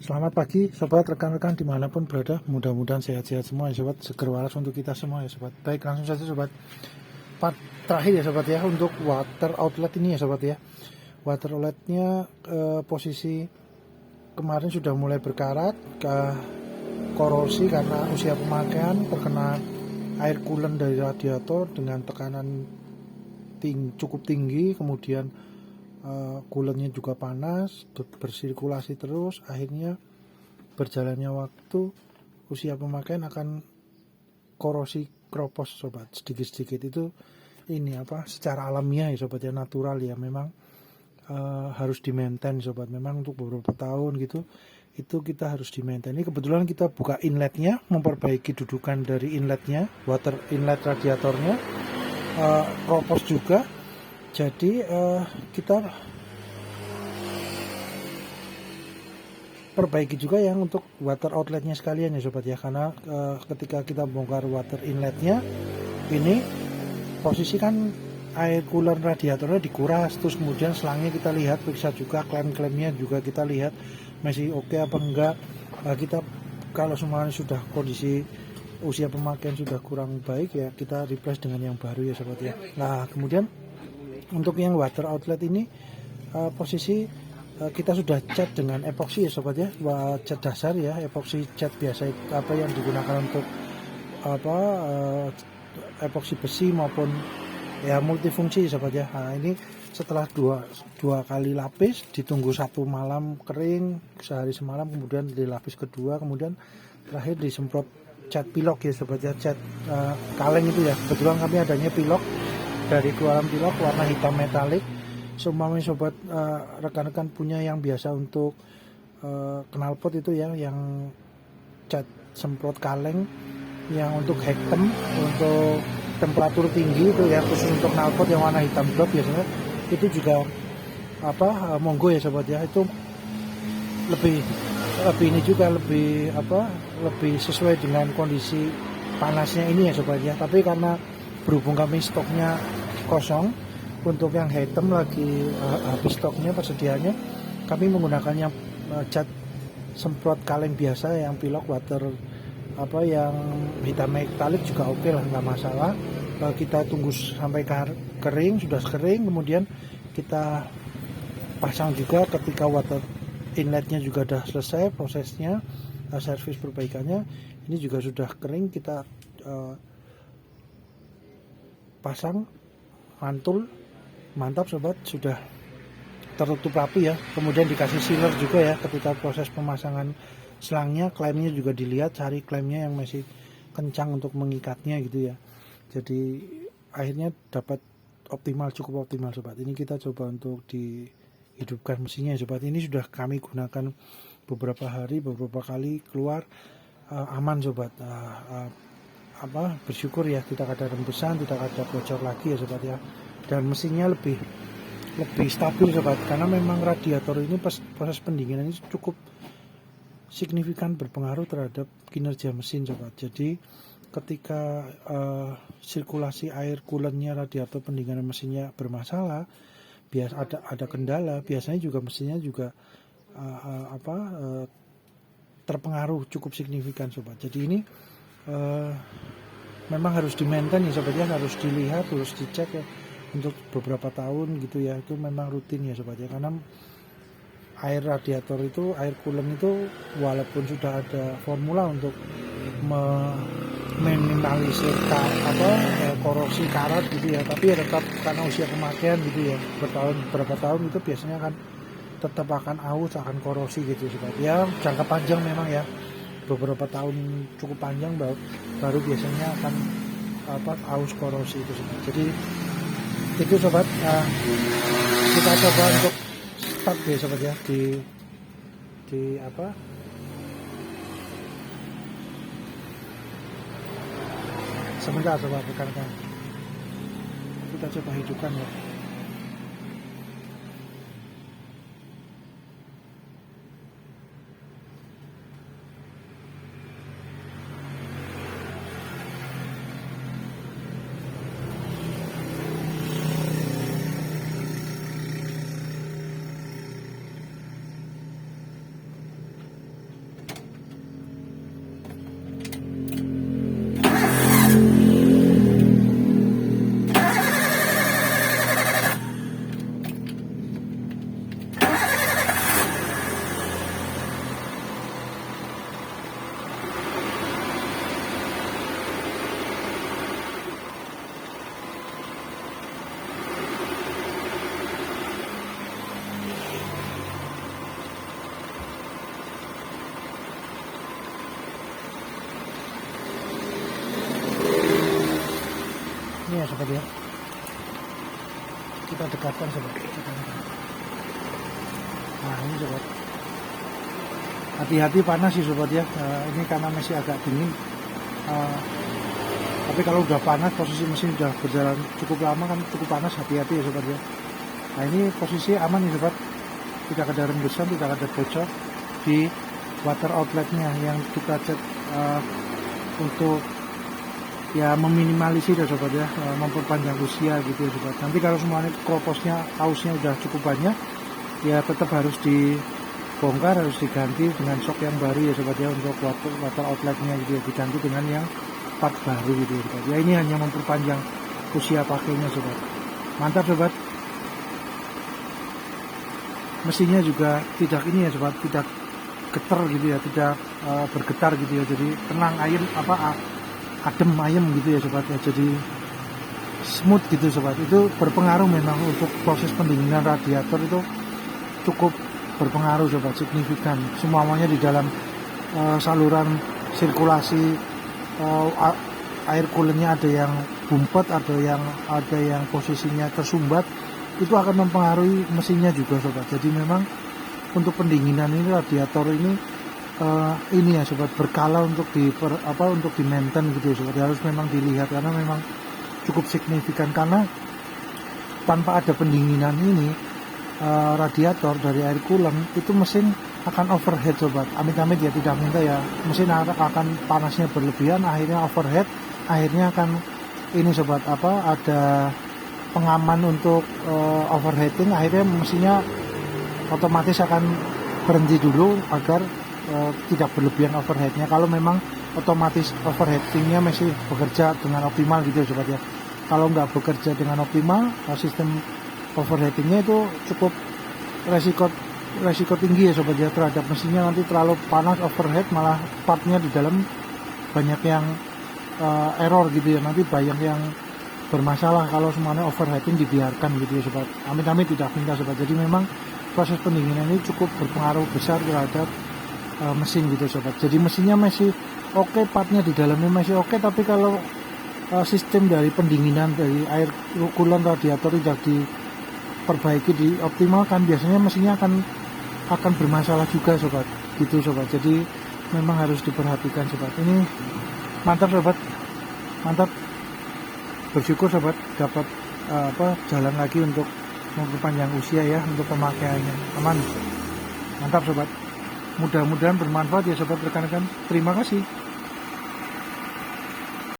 Selamat pagi sobat, rekan-rekan dimanapun berada, mudah-mudahan sehat-sehat semua ya sobat, seger waras untuk kita semua ya sobat. Baik, langsung saja sobat. Terakhir ya sobat ya, untuk water outlet ini ya sobat ya. Water outletnya posisi kemarin sudah mulai berkarat, ke korosi karena usia pemakaian, terkena air coolant dari radiator dengan tekanan cukup tinggi, kemudian coolernya juga panas, bersirkulasi terus, akhirnya berjalannya waktu usia pemakaian akan korosi kropos sobat, sedikit-sedikit itu ini secara alamiah ya sobat ya, natural ya, memang harus di maintain sobat, memang untuk beberapa tahun gitu itu kita harus di maintain. Ini kebetulan kita buka inletnya, memperbaiki dudukan dari inletnya, water inlet radiatornya kropos juga. Jadi kita perbaiki juga yang untuk water outletnya sekalian ya sobat ya, karena ketika kita bongkar water inletnya ini posisi kan air cooler radiatornya dikuras, terus kemudian selangnya kita lihat, periksa juga klem-klemnya juga kita lihat masih oke apa enggak. Kita kalau semuanya sudah kondisi usia pemakaian sudah kurang baik ya, kita replace dengan yang baru ya sobat ya. Nah kemudian untuk yang water outlet ini posisi kita sudah cat dengan epoksi ya sobat ya, cat dasar ya, epoksi cat biasa apa yang digunakan untuk epoksi besi maupun ya multifungsi sobat ya. Nah ini setelah dua kali lapis, ditunggu satu malam kering, sehari semalam, kemudian dilapis kedua, kemudian terakhir disemprot cat pilok ya sobat ya, cat kaleng itu ya. Kebetulan kami adanya pilok dari keluaran pilok warna hitam metalik. Seumpamanya sobat rekan-rekan punya yang biasa untuk knalpot itu ya, yang cat semprot kaleng yang untuk hektem, untuk temperatur tinggi itu ya, khusus untuk knalpot yang warna hitam drop biasanya itu juga monggo ya sobat ya. Itu lebih ini juga lebih sesuai dengan kondisi panasnya ini ya sobat ya. Tapi karena berhubung kami stoknya kosong, untuk yang hitam lagi habis stoknya, persediaannya, kami menggunakan yang cat semprot kaleng biasa yang pilok water yang hitam metalik juga oke lah, nggak masalah. Kita tunggu sampai kering, sudah kering, kemudian kita pasang juga ketika water inletnya juga sudah selesai prosesnya, servis perbaikannya, ini juga sudah kering, kita pasang mantul, mantap sobat, sudah tertutup rapi ya. Kemudian dikasih sealer juga ya ketika proses pemasangan selangnya, klemnya juga dilihat, cari klemnya yang masih kencang untuk mengikatnya gitu ya. Jadi akhirnya dapat cukup optimal sobat. Ini kita coba untuk dihidupkan mesinnya sobat. Ini sudah kami gunakan beberapa hari, beberapa kali keluar, aman sobat. Bersyukur ya, tidak ada rembesan, tidak ada bocor lagi ya sobat ya. Dan mesinnya lebih stabil sobat, karena memang radiator ini proses pendinginan ini cukup signifikan berpengaruh terhadap kinerja mesin sobat. Jadi ketika sirkulasi air coolernya radiator pendinginan mesinnya bermasalah, ada kendala, biasanya juga mesinnya juga terpengaruh cukup signifikan sobat. Jadi ini memang harus di maintain ya sobat ya, harus dilihat, harus dicek ya untuk beberapa tahun gitu ya. Itu memang rutin ya sobat ya, karena air radiator itu, air coolant itu walaupun sudah ada formula untuk meminimalisir korosi karat gitu ya, tapi ya tetap karena usia pemakaian gitu ya, berapa tahun itu biasanya kan tetap akan aus, akan korosi gitu sobat ya. Jangka panjang memang ya, beberapa tahun cukup panjang baru biasanya akan aus korosi itu sobat. Jadi itu sobat, kita coba untuk start ya sobat ya, sebentar sobat rekan-rekan, kita coba hidupkan ya. ya sobat ya. Kita dekatkan sobat. Nah ini sobat, hati-hati panas sih sobat ya. Ini karena masih agak dingin, tapi kalau udah panas, posisi mesin udah berjalan cukup lama kan cukup panas, hati-hati ya sobat ya. Nah ini posisi aman nih sobat, tidak ada rembusan, tidak ada bocor di water outletnya yang kita cek untuk ya meminimalisir ya sobat ya, memperpanjang usia gitu ya sobat. Nanti kalau semuanya kroposnya, ausnya udah cukup banyak, ya tetap harus dibongkar, harus diganti dengan sok yang baru ya sobat ya, untuk water outletnya gitu ya, diganti dengan yang part baru gitu ya sobat ya. Ini hanya memperpanjang usia pakainya sobat. Mantap sobat. Mesinnya juga tidak ini ya sobat, tidak getar gitu ya, tidak bergetar gitu ya, jadi tenang, adem ayem gitu ya sobat ya, jadi smooth gitu sobat. Itu berpengaruh memang untuk proses pendinginan radiator, itu cukup berpengaruh sobat, signifikan. Semuanya di dalam saluran sirkulasi air coolernya ada yang bumpet, ada yang posisinya tersumbat, itu akan mempengaruhi mesinnya juga sobat. Jadi memang untuk pendinginan ini, radiator ini ya sobat, berkala untuk untuk di maintain gitu ya sobat. Harus memang dilihat karena memang cukup signifikan, karena tanpa ada pendinginan ini radiator dari air cooler itu mesin akan overheat sobat. Amit-amit ya, tidak minta ya, mesin akan panasnya berlebihan, akhirnya overheat, akhirnya akan ini sobat, ada pengaman untuk overheating, akhirnya mesinnya otomatis akan berhenti dulu agar tidak berlebihan overheatnya. Kalau memang otomatis overheatingnya masih bekerja dengan optimal gitu ya sobat ya. Kalau nggak bekerja dengan optimal, sistem overheatingnya itu cukup resiko tinggi ya sobat ya terhadap mesinnya. Nanti terlalu panas overheat, malah partnya di dalam banyak yang error gitu ya, nanti banyak yang bermasalah kalau semuanya overheating dibiarkan gitu ya sobat. Amit-amit tidak minta sobat. Jadi memang proses pendinginan ini cukup berpengaruh besar terhadap mesin gitu sobat. Jadi mesinnya masih oke, partnya di dalamnya masih oke, tapi kalau sistem dari pendinginan dari air cooler radiator tidak diperbaiki, dioptimalkan, biasanya mesinnya akan bermasalah juga sobat gitu sobat. Jadi memang harus diperhatikan sobat. Ini mantap sobat, mantap. Bersyukur sobat dapat jalan lagi untuk memperpanjang usia ya, untuk pemakaiannya aman. Mantap sobat. Mudah-mudahan bermanfaat ya sobat rekan-rekan. Terima kasih.